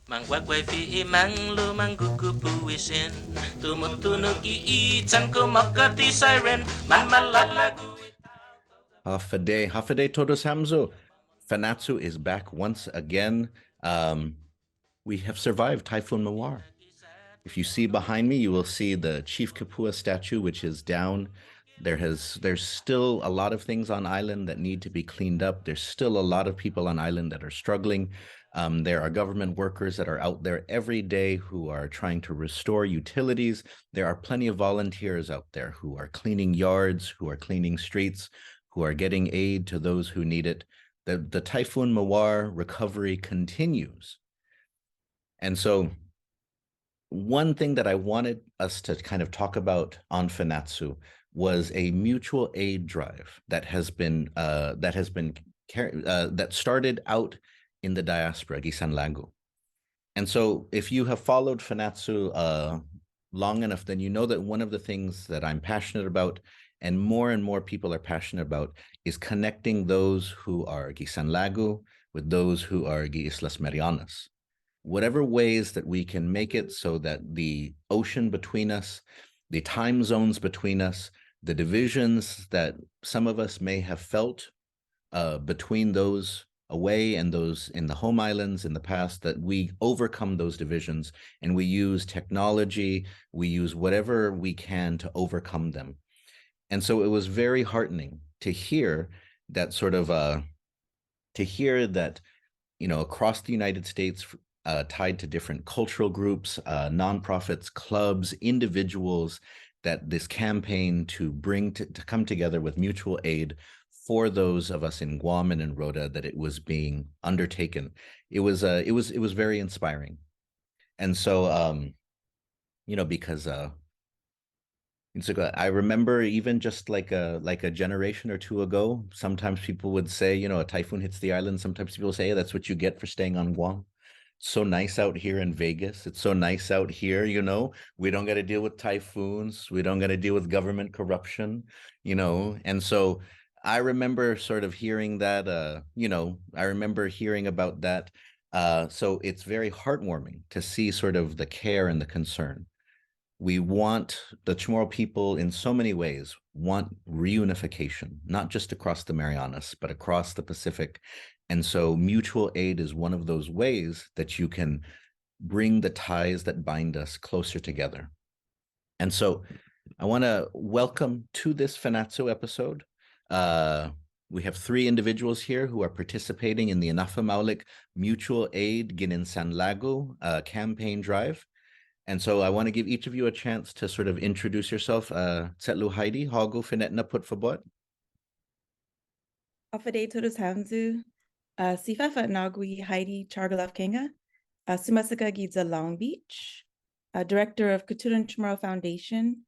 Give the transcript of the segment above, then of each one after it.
Mangwagway mang lumang gugupuisin Tumutunog iitan ko makati siren Man malalagu. Hafade Todos Hamzo. Fanachu is back once again. We have survived Typhoon Mawar. If you see behind me, you will see the Chief Kapua statue, which is down. There's still a lot of things on island that need to be cleaned up. There's still a lot of people on island that are struggling. There are government workers that are out there every day who are trying to restore utilities. There are plenty of volunteers out there who are cleaning yards, who are cleaning streets, who are getting aid to those who need it. The Typhoon Mawar recovery continues. And so one thing that I wanted us to kind of talk about on Fanachu was a mutual aid drive that started out in the diaspora, ginen Sanlagu. And so if you have followed Fanachu long enough, then you know that one of the things that I'm passionate about and more people are passionate about is connecting those who are ginen Sanlagu with those who are Islas Marianas. Whatever ways that we can make it so that the ocean between us, the time zones between us, the divisions that some of us may have felt between those away and those in the home islands in the past, that we overcome those divisions and we use technology, we use whatever we can to overcome them. And so it was very heartening to hear that across the United States, tied to different cultural groups, nonprofits, clubs, individuals, that this campaign to come together with mutual aid for those of us in Guam and in Rota, that it was being undertaken. It was very inspiring. And so because I remember even just like a generation or two ago, sometimes people would say, a typhoon hits the island. Sometimes people say, hey, that's what you get for staying on Guam. It's so nice out here in Vegas. It's so nice out here, We don't got to deal with typhoons. We don't got to deal with government corruption, And so I remember sort of hearing that, I remember hearing about that. So it's very heartwarming to see sort of the care and the concern. We want the Chamorro people in so many ways want reunification, not just across the Marianas, but across the Pacific. And so mutual aid is one of those ways that you can bring the ties that bind us closer together. And so I want to welcome to this Fanachu episode. We have three individuals here who are participating in the Inafa'maolek Mutual Aid ginen Sanlagu campaign drive. And so I want to give each of you a chance to sort of introduce yourself. Tsetlu Heidi, Hago Finetna put for what? Afade Todos Hamzu, si Fafa'na'gue Heidi Chargalaf Quenga, Sumasaka Giza Long Beach, Director of Kutturan Chamorro Foundation.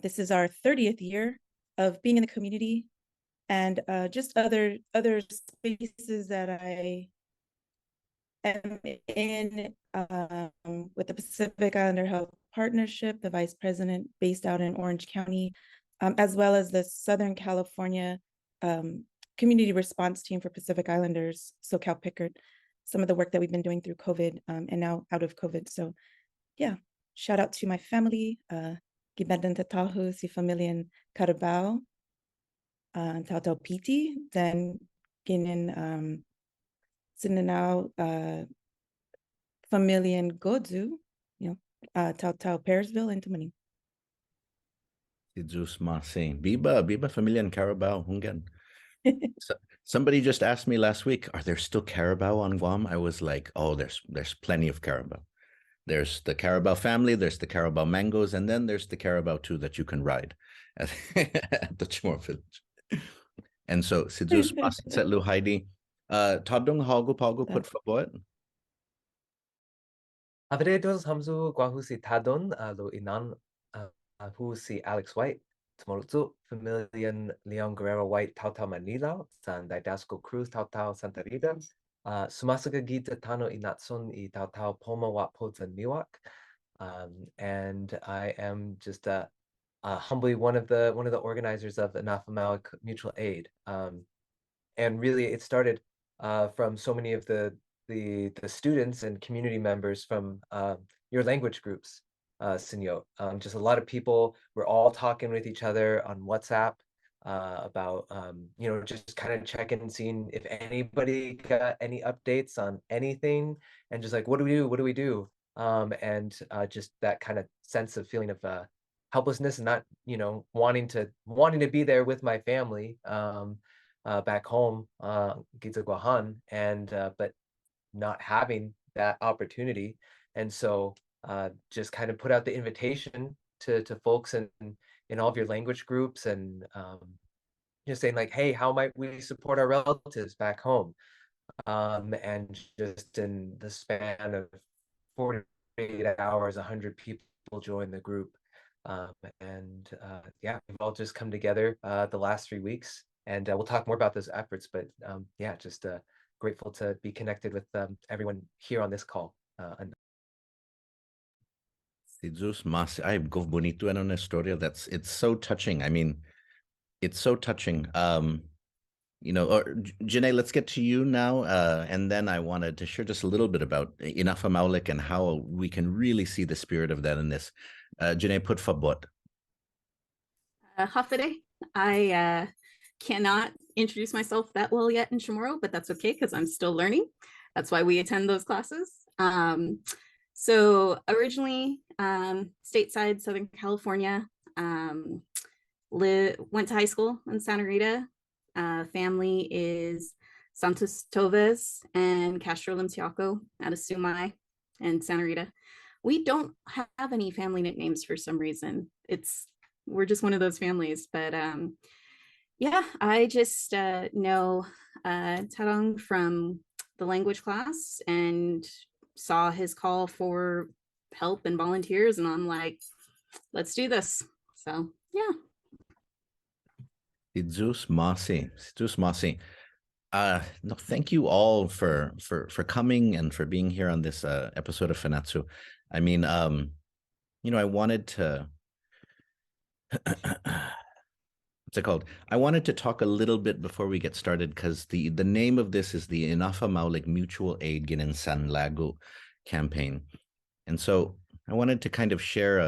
This is our 30th year of being in the community, and just other spaces that I am in with the Pacific Islander Health Partnership, the Vice President based out in Orange County, as well as the Southern California Community Response Team for Pacific Islanders, SoCal Pickard, some of the work that we've been doing through COVID and now out of COVID. So yeah, shout out to my family, Gibadan Tatahu, si Familian Carabao, Tautau Piti, then ginen Sinanao Familian Godzu, Tautau Parisville and Tumani. Sidzus Marsein. Biba Familian Carabao Hungan. So, somebody just asked me last week, are there still carabao on Guam? I was like, oh, there's plenty of carabao. There's the carabao family, there's the carabao mangoes, and then there's the carabao too that you can ride at the Chamorro village. And so, Sidzus Setlu Heidi, Tåddong Hago Pago put for what? Avredos Hamzu Guahusi Tadon, lo Inan, Husi Alex White, Tomorutsu, Familian Leon Guerrero White, Tautau Manila, San Didasco Cruz, Tautau Santa Rita, Sumasaga Gita Tano Inatsun, I Tautau Poma Wapoza Niwak. And I am just humbly one of the organizers of Inafa'maolek Mutual Aid. And really it started from so many of the the students and community members from your language groups, Sinyo. Just a lot of people, we're all talking with each other on WhatsApp about, you know, just kind of checking and seeing if anybody got any updates on anything, and just like, what do we do? What do we do? And just that kind of sense of feeling of helplessness and not, you know, wanting to be there with my family back home, Gitzaguahan, and but not having that opportunity. And so just kind of put out the invitation to folks in all of your language groups, and just saying like, hey, how might we support our relatives back home? And just in the span of 48 hours, 100 people joined the group. And yeah, we've all just come together the last 3 weeks, and we'll talk more about those efforts. But yeah, just grateful to be connected with everyone here on this call. Si Zeus mas ay gov bonito ano na story. It's so touching. I mean, it's so touching. You know, or Janai, let's get to you now, and then I wanted to share just a little bit about Inafa'maolek and how we can really see the spirit of that in this. Janai, put fabot. Hafide, I cannot introduce myself that well yet in Chamoru, but that's okay because I'm still learning. That's why we attend those classes. So originally stateside, Southern California, went to high school in Santa Rita. Family is Santos Toves and Castro Limtiaco out of Sumai and Santa Rita. We don't have any family nicknames for some reason. We're just one of those families, but yeah, I just know Tåddong from the language class and saw his call for help and volunteers, and I'm like, let's do this. So yeah. Zeus Masi. No, thank you all for coming and for being here on this episode of Fanachu. I mean, you know, I wanted to what's it called? I wanted to talk a little bit before we get started, because the name of this is the Inafa'maolek Mutual Aid ginen Sanlagu campaign. And so I wanted to kind of share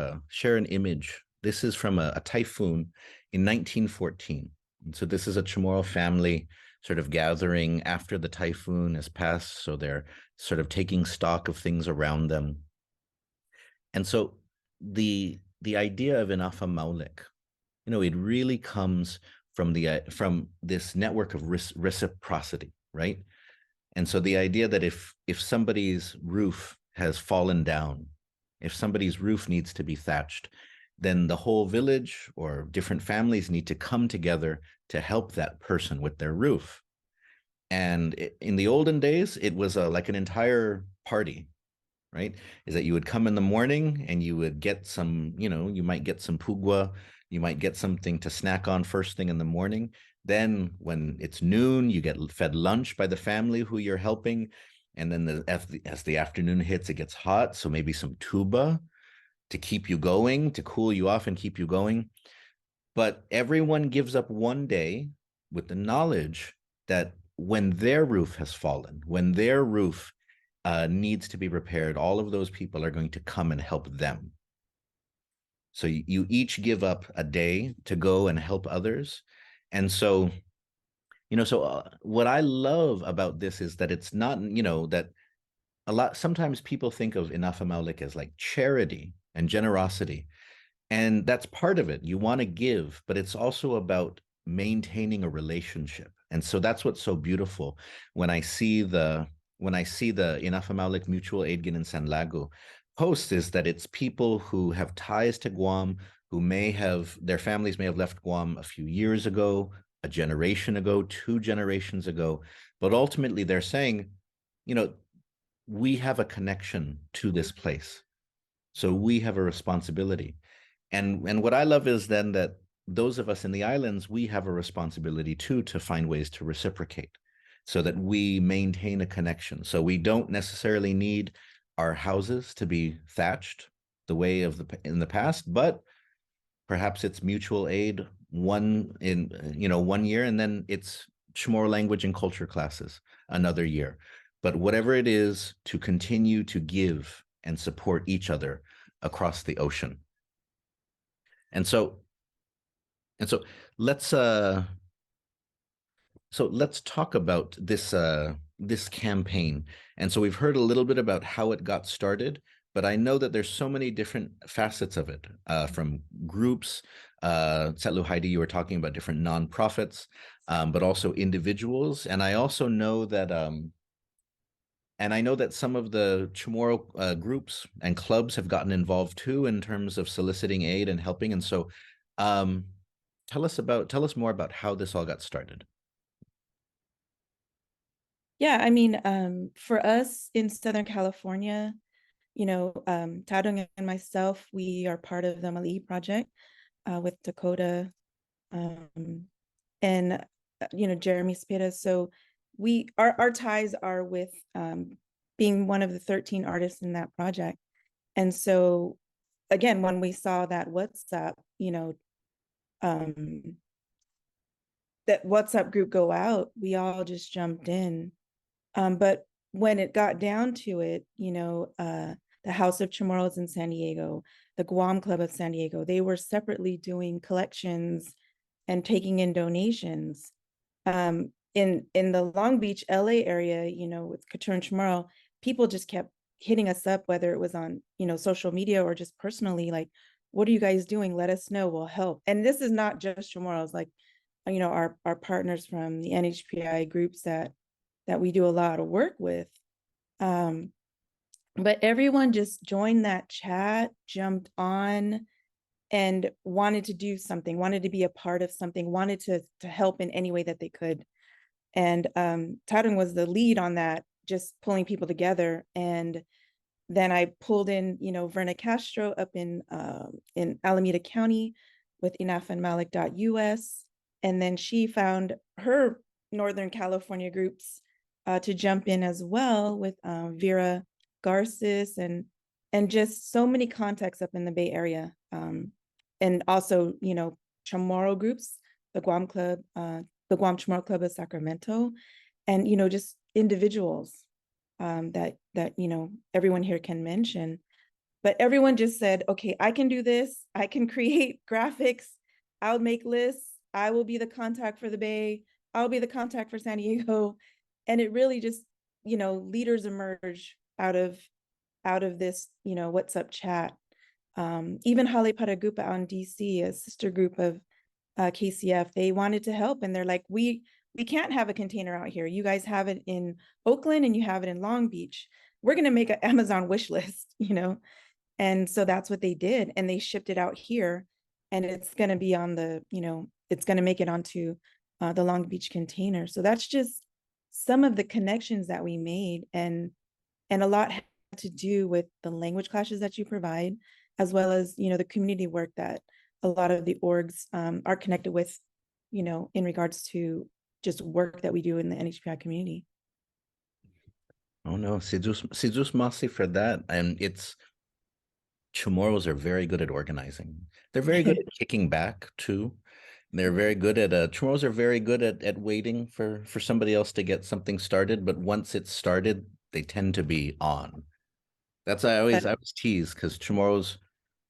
an image. This is from a typhoon in 1914. And so this is a Chamorro family sort of gathering after the typhoon has passed. So they're sort of taking stock of things around them. And so the idea of Inafa'maolek, you know, it really comes from this network of reciprocity, right? And so the idea that if somebody's roof has fallen down, if somebody's roof needs to be thatched, then the whole village or different families need to come together to help that person with their roof. And in the olden days, it was like an entire party, right? Is that you would come in the morning and you would get some, you know, you might get some pugwa, you might get something to snack on first thing in the morning. Then when it's noon, you get fed lunch by the family who you're helping. And then as the afternoon hits, it gets hot. So maybe some tuba to keep you going, to cool you off and keep you going. But everyone gives up one day with the knowledge that when their roof has fallen, when their roof needs to be repaired, all of those people are going to come and help them. So you each give up a day to go and help others. And so, you know, so what I love about this is that it's not, you know, that sometimes people think of Inafa'maolek as like charity and generosity. And that's part of it. You want to give, but it's also about maintaining a relationship. And so that's what's so beautiful when I see the Inafa'maolek Mutual Aid ginen Sanlagu post, is that it's people who have ties to Guam, who their families may have left Guam a few years ago, a generation ago, 2 generations ago, but ultimately they're saying, you know, we have a connection to this place. So we have a responsibility. And what I love is then that those of us in the islands, we have a responsibility too, to find ways to reciprocate so that we maintain a connection. So we don't necessarily need our houses to be thatched the way in the past, but perhaps it's mutual aid 1 year, and then it's Chamorro language and culture classes another year. but whatever it is, to continue to give and support each other across the ocean. And so let's talk about this campaign. And so we've heard a little bit about how it got started, but I know that there's so many different facets of it, from groups. Heidi, you were talking about different nonprofits, but also individuals. And I also know that some of the Chamorro groups and clubs have gotten involved too in terms of soliciting aid and helping. And so tell us more about how this all got started. Yeah, I mean, for us in Southern California, Tåddong and myself, we are part of the Mali'i project with Dakota and Jeremy Spira. So our ties are with being one of the 13 artists in that project. And so again, when we saw that WhatsApp, that WhatsApp group go out, we all just jumped in. But when it got down to it, the House of Chamorros in San Diego, the Guam Club of San Diego, they were separately doing collections and taking in donations. In the Long Beach, LA area, with Kutturan Chamorro, people just kept hitting us up, whether it was on, social media or just personally, like, what are you guys doing? Let us know, we'll help. And this is not just Chamorros, like, our partners from the NHPI groups that we do a lot of work with. But everyone just joined that chat, jumped on, and wanted to do something, wanted to be a part of something, wanted to help in any way that they could. And Tåddong was the lead on that, just pulling people together. And then I pulled in, Verna Castro up in Alameda County with Inafa'maolek.us. And then she found her Northern California groups to jump in as well with Vera Garces and just so many contacts up in the Bay Area. And also, Chamorro groups, the Guam Club, the Guam Chamorro Club of Sacramento, and, just individuals that everyone here can mention. But everyone just said, okay, I can do this. I can create graphics. I'll make lists. I will be the contact for the Bay. I'll be the contact for San Diego. And it really just, leaders emerge out of this, WhatsApp chat. Even Hale Paragupa on DC, a sister group of KCF, they wanted to help. And they're like, we can't have a container out here. You guys have it in Oakland and you have it in Long Beach. We're going to make an Amazon wish list, And so that's what they did. And they shipped it out here. And it's going to be on the, it's going to make it onto the Long Beach container. So that's just some of the connections that we made. And a lot had to do with the language classes that you provide, as well as, the community work that a lot of the orgs are connected with, in regards to just work that we do in the NHPI community. Oh no, Sidus Masi for that. And Chamorros are very good at organizing. They're very good at kicking back too. They're very good at Chamorros are very good at waiting for somebody else to get something started, but once it's started, they tend to be on. That's I always tease, because Chamorros,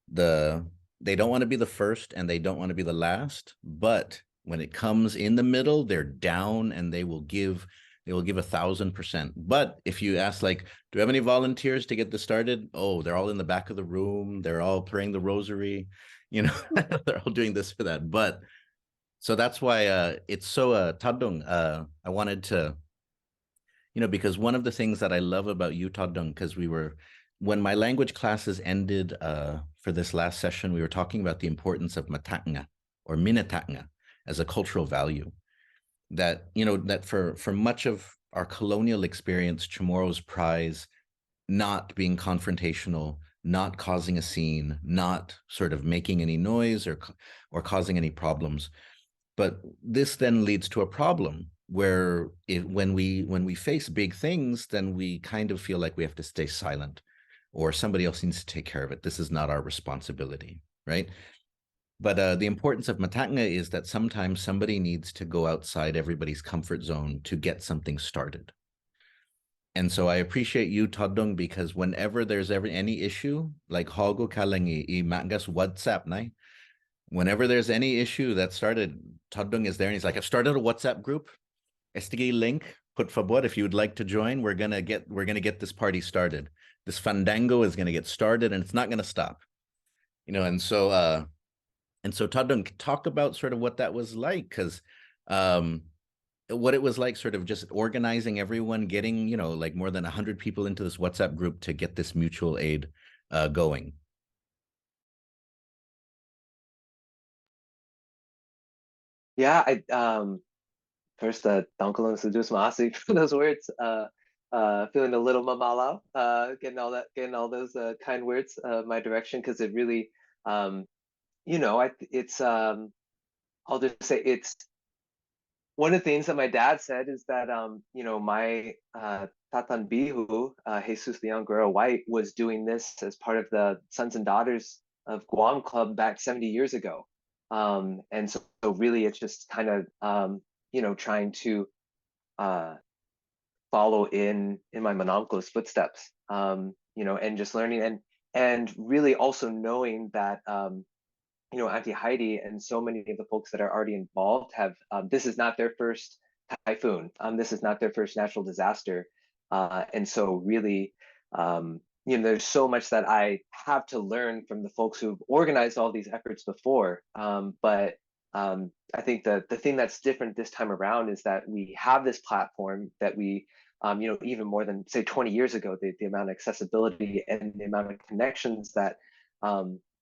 they don't want to be the first and they don't want to be the last, but when it comes in the middle, they're down and they will give 1,000%. But if you ask, like, do we have any volunteers to get this started? Oh, they're all in the back of the room. They're all praying the rosary, they're all doing this for that. But so that's why it's so Tåddong. I wanted to, because one of the things that I love about you, Tåddong, because when my language classes ended for this last session, we were talking about the importance of mata'nga or minata'nga as a cultural value. That, that for much of our colonial experience, Chamorros prize not being confrontational, not causing a scene, not sort of making any noise or causing any problems. But this then leads to a problem where when we face big things, then we kind of feel like we have to stay silent, or somebody else needs to take care of it. This is not our responsibility, right? But the importance of mata'nga is that sometimes somebody needs to go outside everybody's comfort zone to get something started. And so I appreciate you, Tåddong, because whenever there's ever any issue, like Hogo Kalangi, I Mangas WhatsApp, nai. Whenever there's any issue that started, Tåddong is there and he's like, I've started a WhatsApp group. Estige link, put favor if you would like to join. We're gonna get this party started. This fandango is gonna get started and it's not gonna stop. And so Tåddong, talk about sort of what that was like, because what it was like sort of just organizing everyone, getting, like more than 100 people into this WhatsApp group to get this mutual aid going. Yeah, first Dankalung Sudus Masi for those words. Feeling a little mamala, getting all those kind words my direction, because it really it's I'll just say it's one of the things that my dad said is that my Tatan Bihu, Jesus the Young Girl White, was doing this as part of the Sons and Daughters of Guam Club back 70 years ago. And so really it's just kind of trying to follow in my mononcle's footsteps, and just learning and really also knowing that Auntie Heidi and so many of the folks that are already involved have this is not their first typhoon. This is not their first natural disaster. And so really, there's so much that I have to learn from the folks who've organized all these efforts before. But I think that the thing that's different this time around is that we have this platform that we, even more than say 20 years ago, the amount of accessibility and the amount of connections that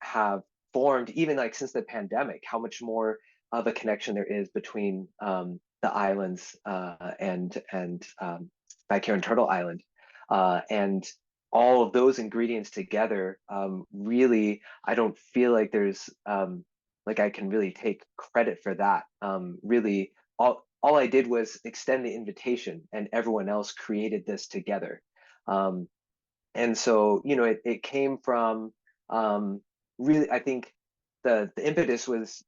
have formed, even like since the pandemic, how much more of a connection there is between the islands and back here in Turtle Island, and all of those ingredients together. Really, I don't feel like there's like I can really take credit for that. Really, all I did was extend the invitation, and everyone else created this together. And so it came from really, I think the impetus was,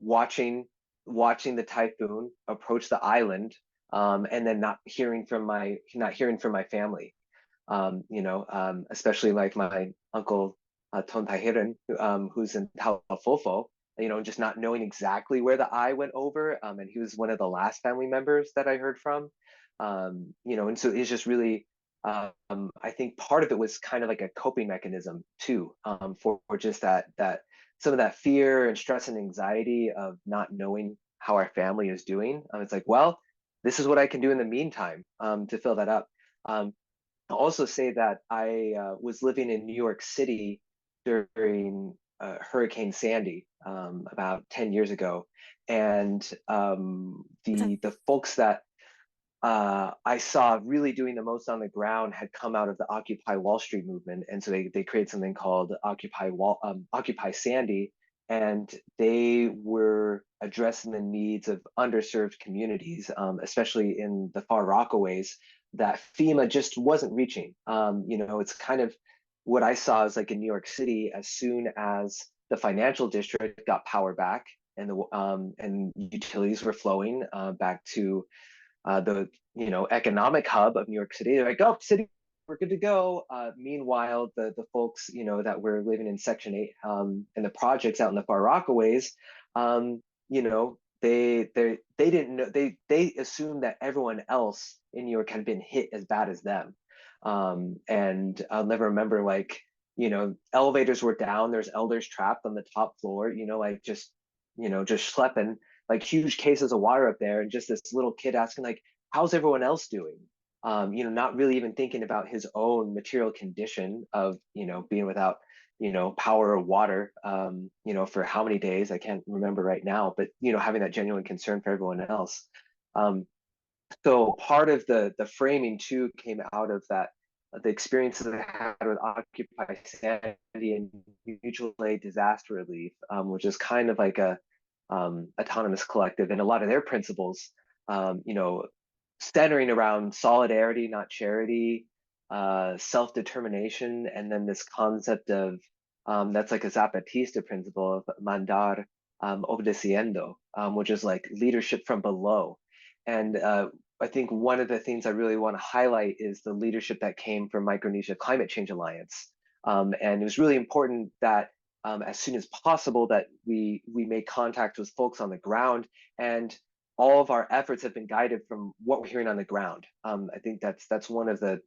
watching the typhoon approach the island, and then not hearing from my family, especially like my uncle Ton Tahiran, who's in Taufofo, just not knowing exactly where the eye went over, and he was one of the last family members that I heard from, and so it's just really. I think part of it was kind of like a coping mechanism too, for just that some of that fear and stress and anxiety of not knowing how our family is doing. It's like, well, this is what I can do in the meantime to fill that up. I'll also say that I was living in New York City during Hurricane Sandy about 10 years ago, and the folks that I saw really doing the most on the ground had come out of the Occupy Wall Street movement, and so they created something called Occupy Sandy, and they were addressing the needs of underserved communities, especially in the far Rockaways that FEMA just wasn't reaching. It's kind of what I saw is like in New York City, as soon as the financial district got power back and and utilities were flowing back to the economic hub of New York City. They're like, oh, city, we're good to go. Meanwhile, the folks that were living in Section 8 and the projects out in the far Rockaways, they didn't know, they assumed that everyone else in New York had been hit as bad as them. And I'll never remember, like, elevators were down, there's elders trapped on the top floor, just schlepping like huge cases of water up there, and just this little kid asking like, how's everyone else doing? Not really even thinking about his own material condition of, being without, power or water, for how many days, I can't remember right now, but, having that genuine concern for everyone else. So part of the framing too came out of that, the experiences I had with Occupy Sandy and mutual aid disaster relief, which is kind of like a autonomous collective, and a lot of their principles, centering around solidarity, not charity, self-determination, and then this concept of that's like a Zapatista principle of mandar obedeciendo, which is like leadership from below. And I think one of the things I really want to highlight is the leadership that came from Micronesia Climate Change Alliance. And it was really important that as soon as possible that we made contact with folks on the ground, and all of our efforts have been guided from what we're hearing on the ground. I think that's one of the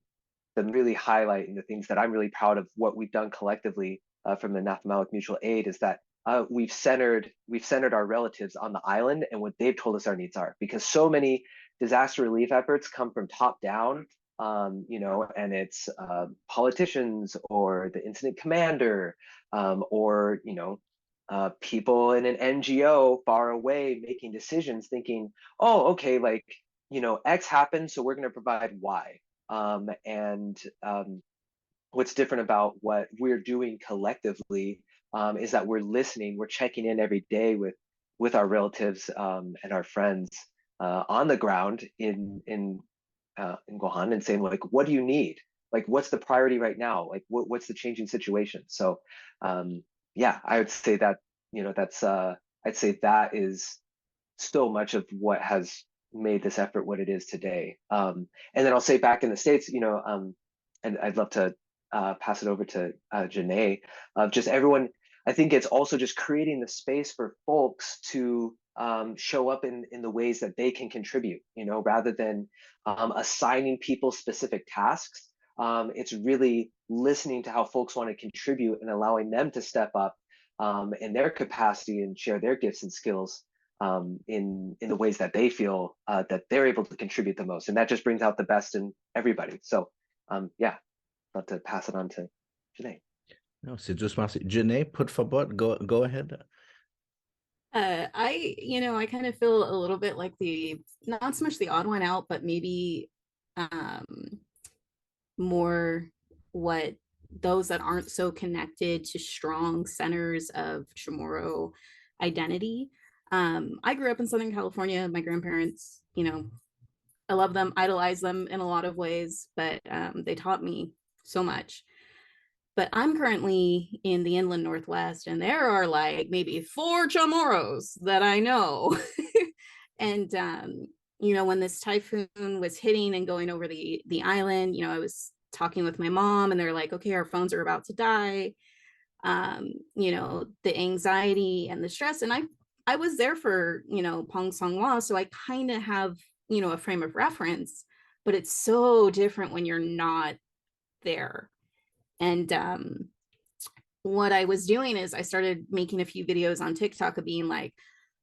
really highlighting the things that I'm really proud of what we've done collectively from the Inafa'maolek Mutual Aid is that we've centered our relatives on the island and what they've told us our needs are, because so many disaster relief efforts come from top down, you know, and it's politicians or the incident commander, or, you know, people in an NGO far away making decisions thinking, oh, okay, like, you know, X happened, so we're going to provide Y. What's different about what we're doing collectively is that we're listening, we're checking in every day with our relatives and our friends on the ground in Guam, and saying, like, what do you need? Like, what's the priority right now? Like, what's the changing situation? So yeah, I would say that, you know, that's I'd say that is so much of what has made this effort what it is today. And then I'll say back in the States, you know, and I'd love to pass it over to Janai, just everyone. I think it's also just creating the space for folks to show up in the ways that they can contribute, you know, rather than assigning people specific tasks. It's really listening to how folks want to contribute and allowing them to step up in their capacity and share their gifts and skills in the ways that they feel that they're able to contribute the most. And that just brings out the best in everybody. So yeah, I'd love to pass it on to Janai. No, si just masi. Janai, por favor, go ahead. You know, I kind of feel a little bit like not so much the odd one out, but maybe more what those that aren't so connected to strong centers of Chamorro identity. I grew up in Southern California. My grandparents, you know, I love them, idolize them in a lot of ways, but they taught me so much. But I'm currently in the inland Northwest, and there are like maybe 4 Chamorros that I know. And you know, when this typhoon was hitting and going over the island, you know, I was talking with my mom, and they're like, okay, our phones are about to die. You know, the anxiety and the stress. And I was there for, you know, Pong Songhua, so I kind of have, you know, a frame of reference, but it's so different when you're not there. And what I was doing is I started making a few videos on TikTok of being like,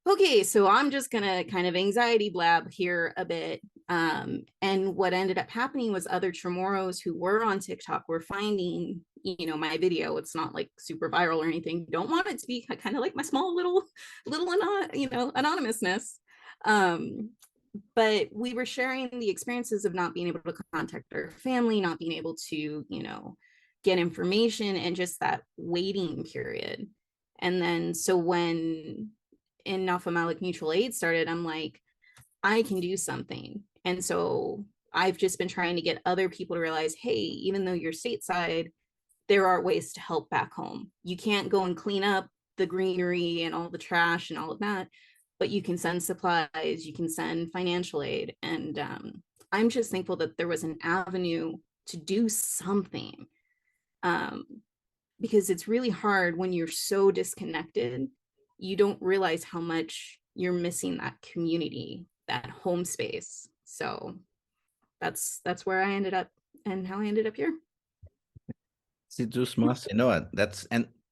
okay, so I'm just gonna kind of anxiety blab here a bit. And what ended up happening was other Chamorros who were on TikTok were finding, you know, my video. It's not like super viral or anything. Don't want it to be kind of like my small little, you know, anonymousness. But we were sharing the experiences of not being able to contact our family, not being able to, you know, get information, and just that waiting period. And then so when Inafa'maolek Mutual Aid started, I'm like, I can do something. And so I've just been trying to get other people to realize, hey, even though you're stateside, there are ways to help back home. You can't go and clean up the greenery and all the trash and all of that, but you can send supplies, you can send financial aid. And I'm just thankful that there was an avenue to do something. Because it's really hard when you're so disconnected, you don't realize how much you're missing that community, that home space. So that's where I ended up and how I ended up here. No,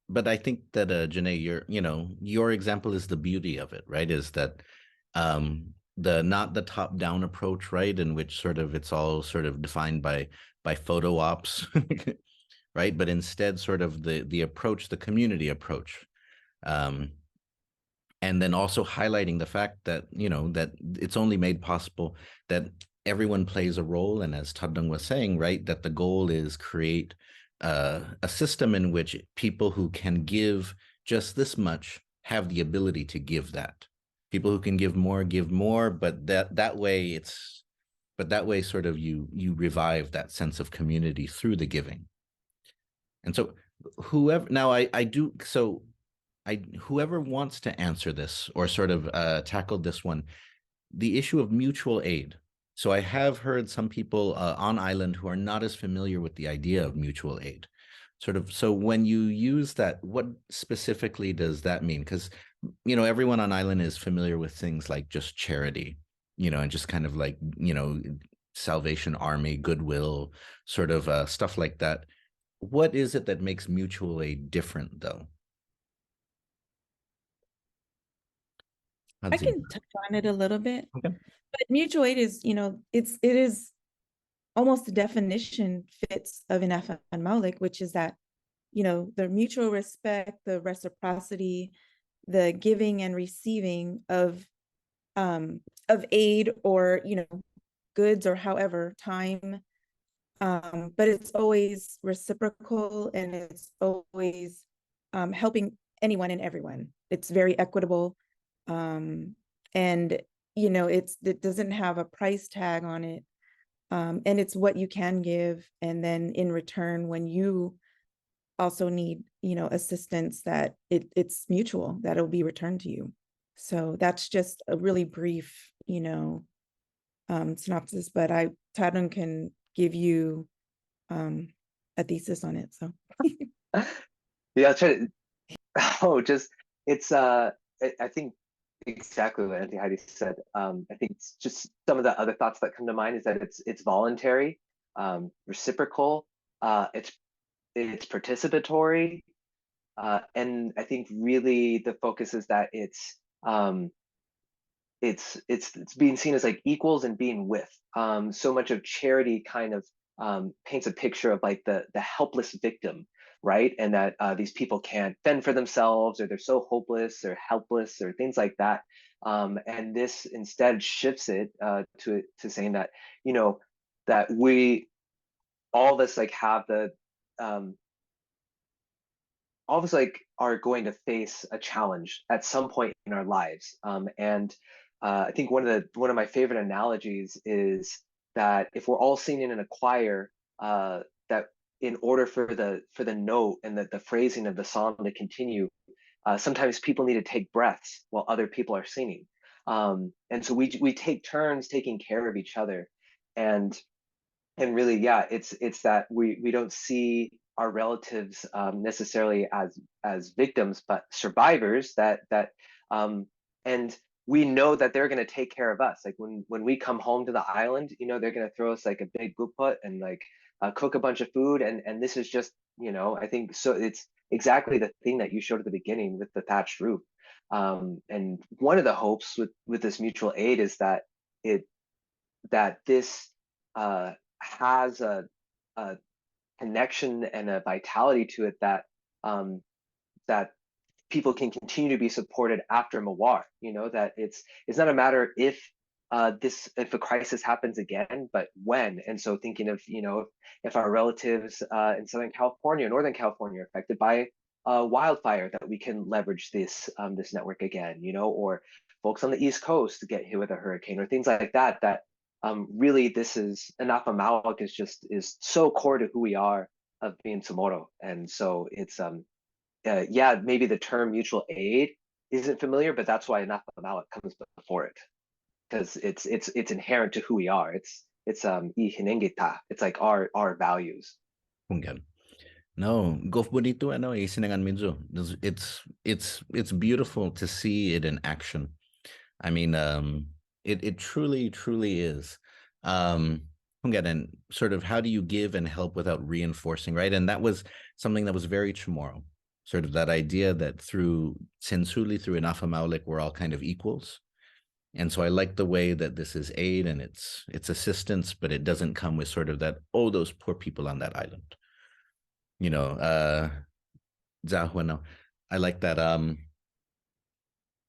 but I think that Janai, your example is the beauty of it, right? Is that not the top down approach, right? In which sort of it's all sort of defined by photo ops, right? But instead sort of the approach, the community approach. And then also highlighting the fact that, that it's only made possible that everyone plays a role. And as Tåddong was saying, right, that the goal is create a system in which people who can give just this much have the ability to give that. People who can give more, but that way sort of you revive that sense of community through the giving. And so whoever wants to answer this or sort of tackle this one, the issue of mutual aid, So I have heard some people on island who are not as familiar with the idea of mutual aid. Sort of, so when you use that, what specifically does that mean? Because, you know, everyone on island is familiar with things like just charity, you know, and just kind of like, you know, Salvation Army, Goodwill, sort of stuff like that. What is it that makes mutual aid different, though? I can touch on it a little bit. Okay. But mutual aid is, you know, it is almost the definition fits of Inafa'maolek, which is that, you know, the mutual respect, the reciprocity, the giving and receiving of aid, or, you know, goods, or however, time. But it's always reciprocal, and it's always helping anyone and everyone. It's very equitable. And, you know, it doesn't have a price tag on it. And it's what you can give. And then in return, when you also need, you know, assistance, that it's mutual, that it'll be returned to you. So that's just a really brief, you know, synopsis, but Tåddong can give you a thesis on it. So Yeah, I'll try to. Oh, just it's I think exactly what Auntie Heidi said. I think it's just some of the other thoughts that come to mind is that it's voluntary, reciprocal, it's participatory, and I think really the focus is that it's being seen as like equals and being with. So much of charity kind of paints a picture of like the helpless victim, right? And that these people can't fend for themselves, or they're so hopeless or helpless or things like that. And this instead shifts it to saying that, you know, that we all of us like have the all of us like are going to face a challenge at some point in our lives. And I think one of my favorite analogies is that if we're all singing in a choir, that in order for the note and the phrasing of the song to continue, sometimes people need to take breaths while other people are singing. And so we take turns taking care of each other. And really, yeah, it's that we don't see our relatives necessarily as victims, but survivors that and we know that they're going to take care of us. Like when we come home to the island, you know, they're going to throw us like a big guput and like cook a bunch of food. And this is just, you know, I think so it's exactly the thing that you showed at the beginning with the thatched roof. And one of the hopes with this mutual aid is that this has a connection and a vitality to it that that people can continue to be supported after Mawar. You know, that it's not a matter if a crisis happens again, but when. And so thinking of, you know, if our relatives in Southern California, Northern California are affected by wildfire, that we can leverage this network again, you know, or folks on the East Coast to get hit with a hurricane or things like that, that really this is Inafa'maolek is so core to who we are of being Chamorro. And so it's yeah, maybe the term mutual aid isn't familiar, but that's why Inafa'maolek comes before it, because it's inherent to who we are. It's ihinengita. It's like our values. Kunggan. No, Gof bonito ano isinangan minzo. It's beautiful to see it in action. I mean, it truly is. Kunggan, and sort of how do you give and help without reinforcing, right? And that was something that was very Chamorro. Sort of that idea that through Sensuli, through Inafa'maolek, we're all kind of equals. And so I like the way that this is aid and it's assistance, but it doesn't come with sort of that, oh, those poor people on that island. You know, Zahuano. I like that.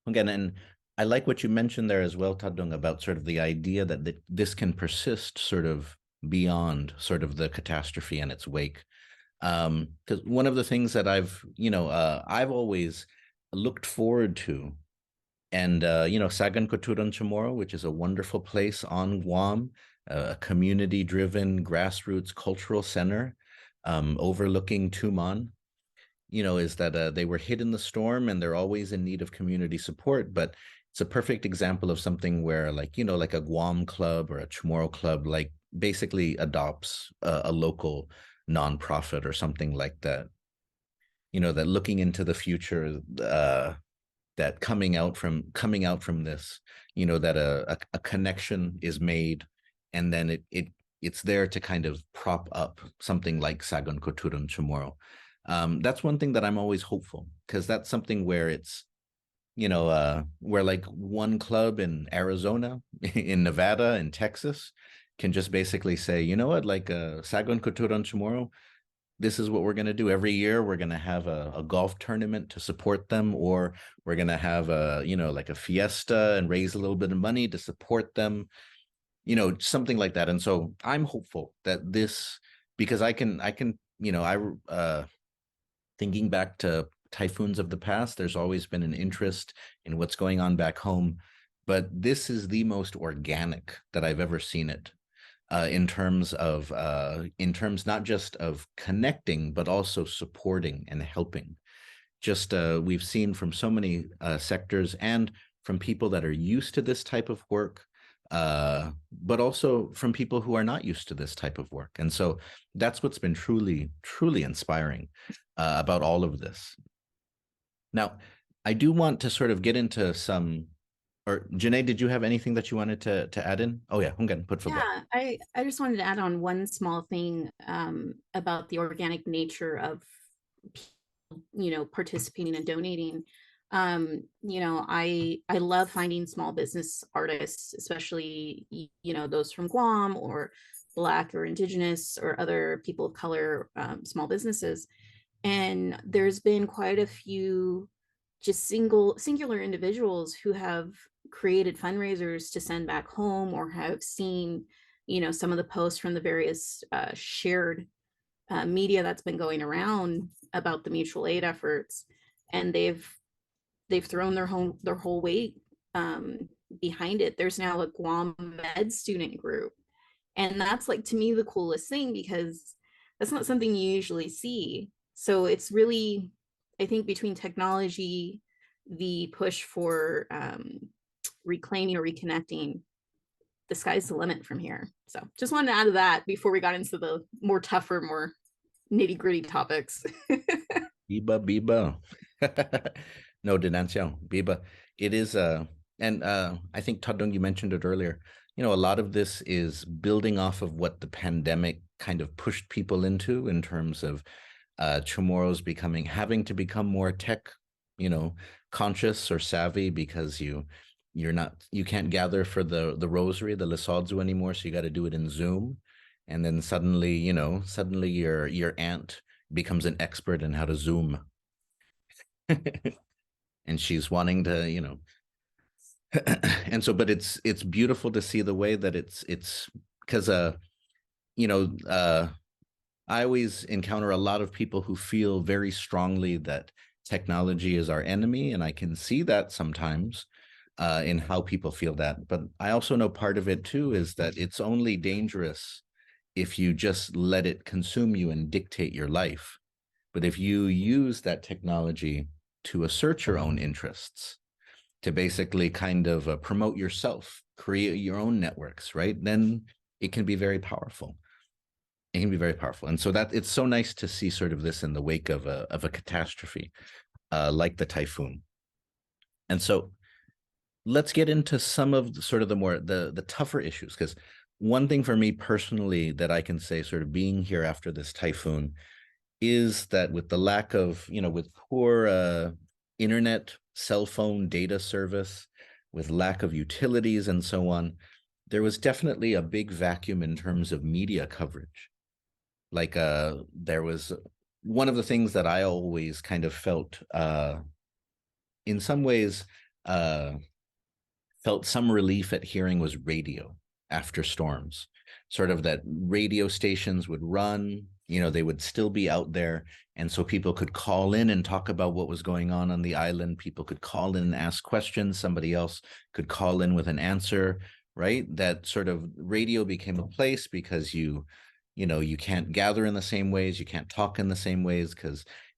Again, and I like what you mentioned there as well, Tåddong, about sort of the idea that this can persist sort of beyond sort of the catastrophe and its wake. Because one of the things that I've always looked forward to, and you know, Sagan Kutturan Chamorro, which is a wonderful place on Guam, a community-driven grassroots cultural center overlooking Tuman, you know, is that they were hit in the storm and they're always in need of community support, but it's a perfect example of something where, like, like a Guam club or a Chamorro club, like basically adopts a local nonprofit or something like that. That looking into the future, that coming out from this, that a connection is made, and then it's there to kind of prop up something like Sagon Kutturan Chamorro. That's one thing that I'm always hopeful, because that's something where it's, where like one club in Arizona, in Nevada, in Texas can just basically say, you know what, like Sagon Kutturan Chamorro, this is what we're going to do every year. We're going to have a golf tournament to support them, or we're going to have like a fiesta and raise a little bit of money to support them, something like that. And so I'm hopeful that this, because I can, thinking back to typhoons of the past, there's always been an interest in what's going on back home, but this is the most organic that I've ever seen it. In terms not just of connecting, but also supporting and helping. Just we've seen from so many sectors, and from people that are used to this type of work, but also from people who are not used to this type of work. And so that's what's been truly, truly inspiring about all of this. Now, I do want to sort of get into some. Or Janai, did you have anything that you wanted to add in? Oh yeah, put for Yeah, I just wanted to add on one small thing about the organic nature of participating and donating. I love finding small business artists, especially those from Guam or Black or Indigenous or other people of color small businesses. And there's been quite a few just singular individuals who have created fundraisers to send back home, or have seen some of the posts from the various shared media that's been going around about the mutual aid efforts, and they've thrown their whole weight behind it. There's now a Guam med student group, and that's, like, to me, the coolest thing, because that's not something you usually see. So it's really, I think, between technology, the push for reclaiming or reconnecting, the sky's the limit from here. So just wanted to add to that before we got into the more tougher, more nitty gritty topics. Biba. No, Denanciao, Biba. It is, and I think Tåddong, you mentioned it earlier, a lot of this is building off of what the pandemic kind of pushed people into, in terms of Chamorros having to become more tech, conscious or savvy, because you can't gather for the rosary, the Lesodzu anymore, so you got to do it in Zoom. And then suddenly your aunt becomes an expert in how to Zoom. And she's wanting to, and so, but it's beautiful to see the way that it's because I always encounter a lot of people who feel very strongly that technology is our enemy, and I can see that sometimes in how people feel that. But I also know part of it too is that it's only dangerous if you just let it consume you and dictate your life. But if you use that technology to assert your own interests, to basically kind of promote yourself, create your own networks, right? Then it can be very powerful. It can be very powerful. And so that it's so nice to see sort of this in the wake of a catastrophe like the typhoon. And so let's get into some of the tougher issues, because one thing for me personally that I can say, sort of being here after this typhoon, is that with the lack of, with poor internet, cell phone data service, with lack of utilities and so on, there was definitely a big vacuum in terms of media coverage. Like there was one of the things that I always kind of felt, in some ways, felt some relief at hearing, was radio after storms. Sort of that radio stations would run, they would still be out there. And so people could call in and talk about what was going on the island. People could call in and ask questions. Somebody else could call in with an answer, right? That sort of radio became a place, because you can't gather in the same ways, you can't talk in the same ways,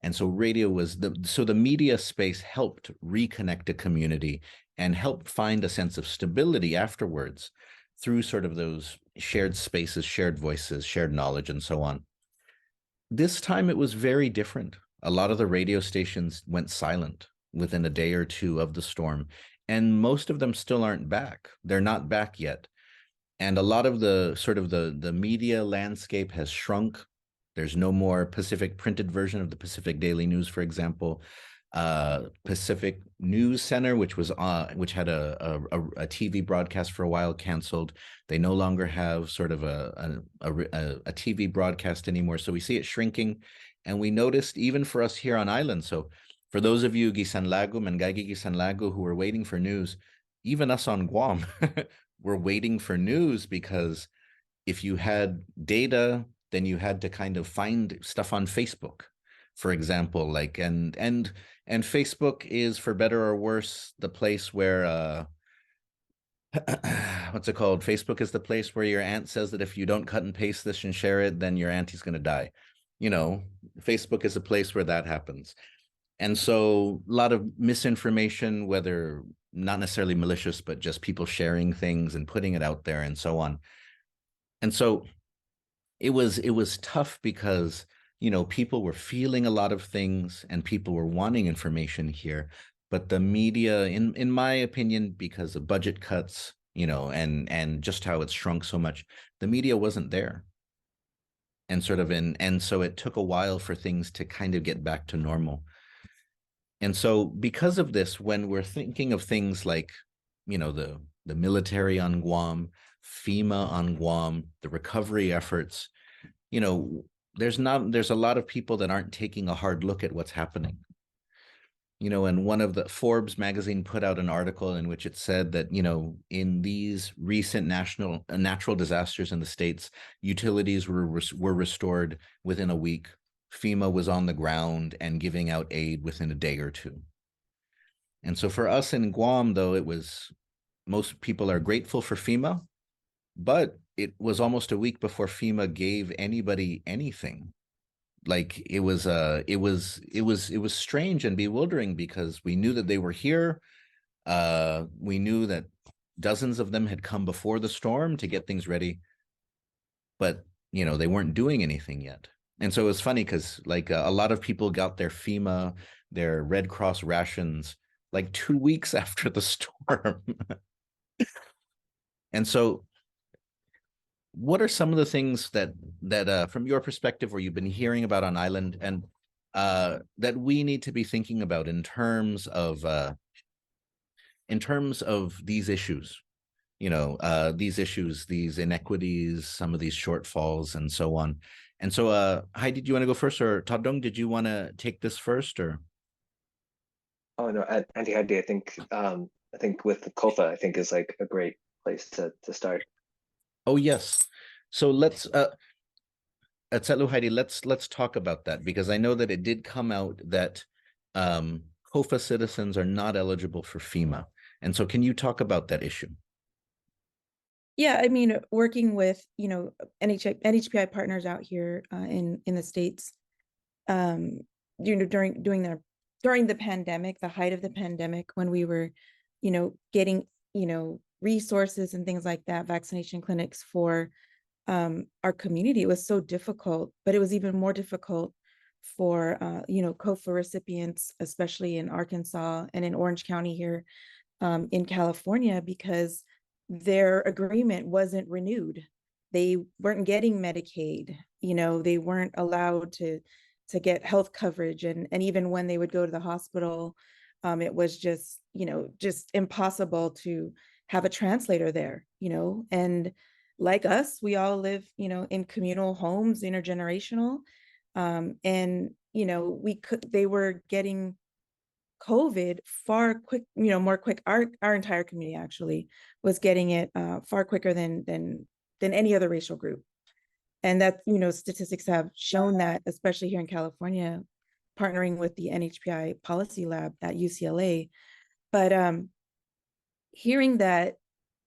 and so radio was the media space helped reconnect a community and help find a sense of stability afterwards through sort of those shared spaces, shared voices, shared knowledge, and so on. This time it was very different. A lot of the radio stations went silent within a day or two of the storm, and most of them still aren't back. They're not back yet. And a lot of the sort of the media landscape has shrunk. There's no more Pacific printed version of the Pacific Daily News, for example. Pacific News Center, which had a TV broadcast for a while, canceled. They no longer have sort of a TV broadcast anymore. So we see it shrinking, and we noticed even for us here on island. So for those of you Sanlagu, Mangagi Sanlagu, who are waiting for news, even us on Guam, we're waiting for news, because if you had data, then you had to kind of find stuff on Facebook, for example, like, and Facebook is, for better or worse, the place where what's it called? Facebook is the place where your aunt says that if you don't cut and paste this and share it, then your auntie's going to die. You know, Facebook is a place where that happens. And so a lot of misinformation, whether not necessarily malicious, but just people sharing things and putting it out there and so on. And so it was tough, because, you know, people were feeling a lot of things and people were wanting information here. But the media, in my opinion, because of budget cuts, you know, and just how it's shrunk so much, the media wasn't there. And so it took a while for things to kind of get back to normal. And so because of this, when we're thinking of things like, you know, the military on Guam, FEMA on Guam, the recovery efforts, you know, there's a lot of people that aren't taking a hard look at what's happening. You know, and one of the Forbes magazine put out an article in which it said that, you know, in these recent natural disasters in the States, utilities were restored within a week. FEMA was on the ground and giving out aid within a day or two. And so for us in Guam, though, most people are grateful for FEMA, but it was almost a week before FEMA gave anybody anything. Like, it was strange and bewildering, because we knew that they were here. We knew that dozens of them had come before the storm to get things ready, but, you know, they weren't doing anything yet. And so it was funny, because like a lot of people got their FEMA, their Red Cross rations, like 2 weeks after the storm. And so what are some of the things that from your perspective, where you've been hearing about on island, and that we need to be thinking about in terms of these issues, you know, these issues, these inequities, some of these shortfalls, and so on. And so, Heidi, do you want to go first, or Tåddong, did you want to take this first, or? Oh no, Auntie Heidi, I think with the Kofa, I think is like a great place to start. Oh yes, so let's Tselu, Heidi, let's talk about that, because I know that it did come out that COFA citizens are not eligible for FEMA, and so can you talk about that issue? Yeah, I mean, working with, you know, NHPI partners out here in the States, you know, during the pandemic, the height of the pandemic, when we were, you know, getting, you know, resources and things like that, vaccination clinics for our community, it was so difficult. But it was even more difficult for you know, COFA recipients, especially in Arkansas and in Orange County here in California, because their agreement wasn't renewed. They weren't getting Medicaid, you know, they weren't allowed to get health coverage, and even when they would go to the hospital, it was just, you know, just impossible to have a translator there, you know. And like us, we all live, you know, in communal homes, intergenerational, and you know, they were getting COVID more quick. Our entire community actually was getting it far quicker than any other racial group. And that, you know, statistics have shown that, especially here in California, partnering with the NHPI Policy Lab at UCLA. But hearing that,